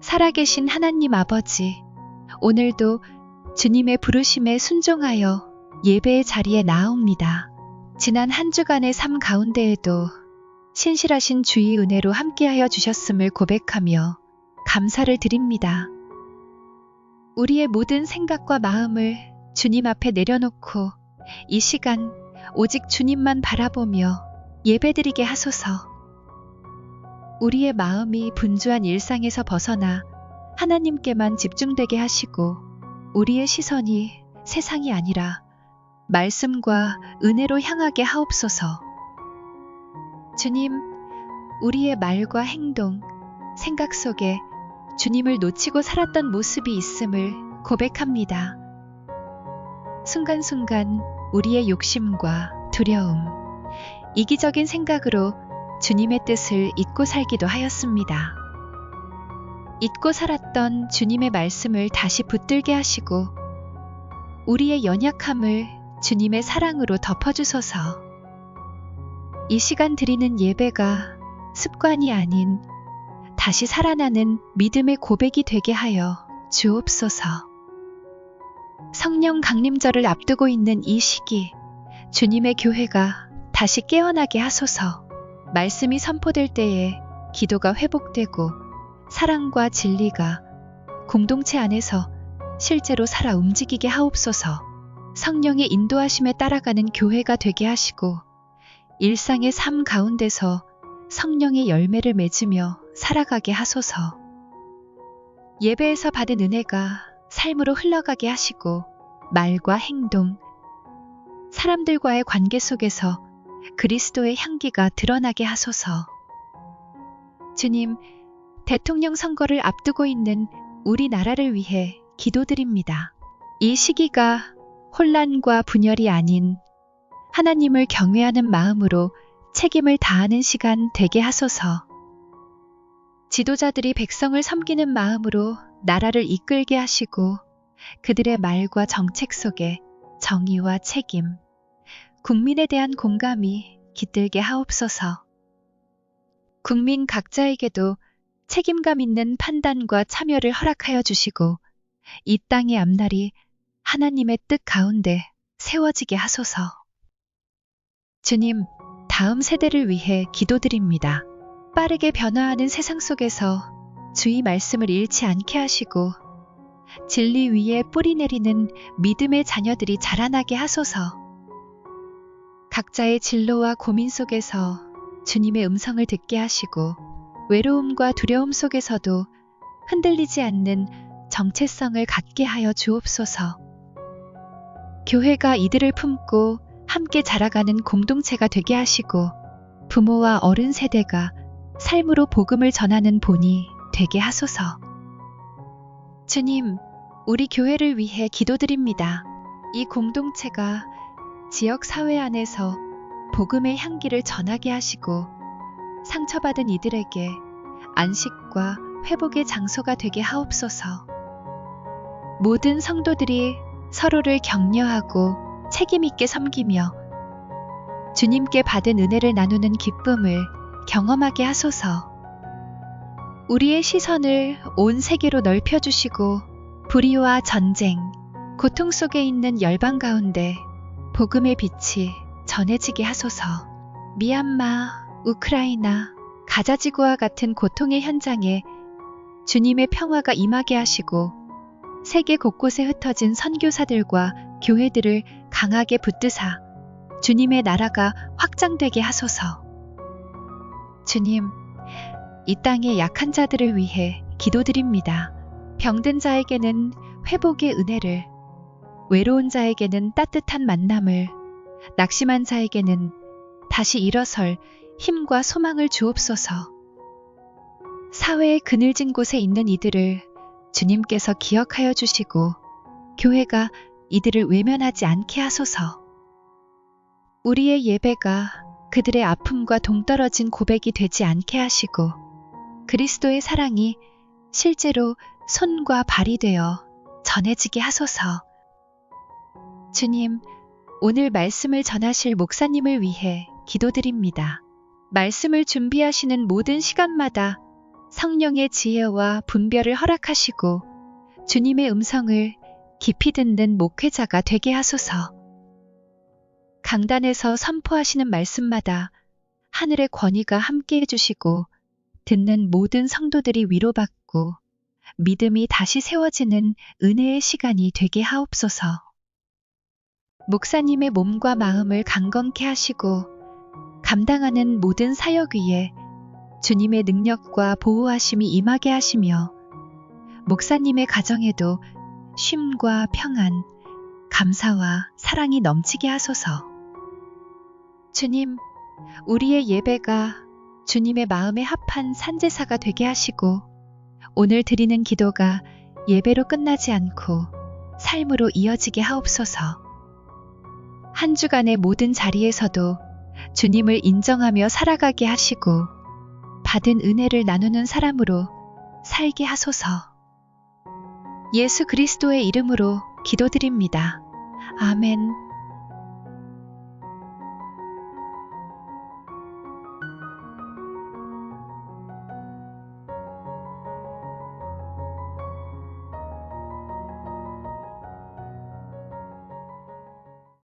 살아계신 하나님 아버지, 오늘도 주님의 부르심에 순종하여 예배의 자리에 나아옵니다. 지난 한 주간의 삶 가운데에도 신실하신 주의 은혜로 함께하여 주셨음을 고백하며 감사를 드립니다. 우리의 모든 생각과 마음을 주님 앞에 내려놓고 이 시간 오직 주님만 바라보며 예배드리게 하소서. 우리의 마음이 분주한 일상에서 벗어나 하나님께만 집중되게 하시고 우리의 시선이 세상이 아니라 말씀과 은혜로 향하게 하옵소서. 주님, 우리의 말과 행동, 생각 속에 주님을 놓치고 살았던 모습이 있음을 고백합니다. 순간순간 우리의 욕심과 두려움, 이기적인 생각으로 주님의 뜻을 잊고 살기도 하였습니다. 잊고 살았던 주님의 말씀을 다시 붙들게 하시고 우리의 연약함을 주님의 사랑으로 덮어주소서. 이 시간 드리는 예배가 습관이 아닌 다시 살아나는 믿음의 고백이 되게 하여 주옵소서. 성령 강림절을 앞두고 있는 이 시기, 주님의 교회가 다시 깨어나게 하소서. 말씀이 선포될 때에 기도가 회복되고 사랑과 진리가 공동체 안에서 실제로 살아 움직이게 하옵소서. 성령의 인도하심에 따라가는 교회가 되게 하시고 일상의 삶 가운데서 성령의 열매를 맺으며 살아가게 하소서. 예배에서 받은 은혜가 삶으로 흘러가게 하시고 말과 행동, 사람들과의 관계 속에서 그리스도의 향기가 드러나게 하소서. 주님, 대통령 선거를 앞두고 있는 우리나라를 위해 기도드립니다. 이 시기가 혼란과 분열이 아닌 하나님을 경외하는 마음으로 책임을 다하는 시간 되게 하소서. 지도자들이 백성을 섬기는 마음으로 나라를 이끌게 하시고 그들의 말과 정책 속에 정의와 책임, 국민에 대한 공감이 깃들게 하옵소서. 국민 각자에게도 책임감 있는 판단과 참여를 허락하여 주시고 이 땅의 앞날이 하나님의 뜻 가운데 세워지게 하소서. 주님, 다음 세대를 위해 기도드립니다. 빠르게 변화하는 세상 속에서 주의 말씀을 잃지 않게 하시고 진리 위에 뿌리 내리는 믿음의 자녀들이 자라나게 하소서. 각자의 진로와 고민 속에서 주님의 음성을 듣게 하시고 외로움과 두려움 속에서도 흔들리지 않는 정체성을 갖게 하여 주옵소서. 교회가 이들을 품고 함께 자라가는 공동체가 되게 하시고 부모와 어른 세대가 삶으로 복음을 전하는 본이 되게 하소서. 주님, 우리 교회를 위해 기도드립니다. 이 공동체가 지역 사회 안에서 복음의 향기를 전하게 하시고 상처받은 이들에게 안식과 회복의 장소가 되게 하옵소서. 모든 성도들이 서로를 격려하고 책임있게 섬기며 주님께 받은 은혜를 나누는 기쁨을 경험하게 하소서. 우리의 시선을 온 세계로 넓혀주시고 불의와 전쟁, 고통 속에 있는 열방 가운데 복음의 빛이 전해지게 하소서. 미얀마, 우크라이나, 가자지구와 같은 고통의 현장에 주님의 평화가 임하게 하시고 세계 곳곳에 흩어진 선교사들과 교회들을 강하게 붙드사 주님의 나라가 확장되게 하소서. 주님, 이 땅의 약한 자들을 위해 기도드립니다. 병든 자에게는 회복의 은혜를, 외로운 자에게는 따뜻한 만남을, 낙심한 자에게는 다시 일어설 힘과 소망을 주옵소서. 사회의 그늘진 곳에 있는 이들을 주님께서 기억하여 주시고 교회가 이들을 외면하지 않게 하소서. 우리의 예배가 그들의 아픔과 동떨어진 고백이 되지 않게 하시고 그리스도의 사랑이 실제로 손과 발이 되어 전해지게 하소서. 주님, 오늘 말씀을 전하실 목사님을 위해 기도드립니다. 말씀을 준비하시는 모든 시간마다 성령의 지혜와 분별을 허락하시고 주님의 음성을 깊이 듣는 목회자가 되게 하소서. 강단에서 선포하시는 말씀마다 하늘의 권위가 함께 해주시고 듣는 모든 성도들이 위로받고 믿음이 다시 세워지는 은혜의 시간이 되게 하옵소서. 목사님의 몸과 마음을 강건케 하시고 감당하는 모든 사역 위에 주님의 능력과 보호하심이 임하게 하시며 목사님의 가정에도 쉼과 평안, 감사와 사랑이 넘치게 하소서. 주님, 우리의 예배가 주님의 마음에 합한 산제사가 되게 하시고 오늘 드리는 기도가 예배로 끝나지 않고 삶으로 이어지게 하옵소서. 한 주간의 모든 자리에서도 주님을 인정하며 살아가게 하시고 받은 은혜를 나누는 사람으로 살게 하소서. 예수 그리스도의 이름으로 기도드립니다. 아멘.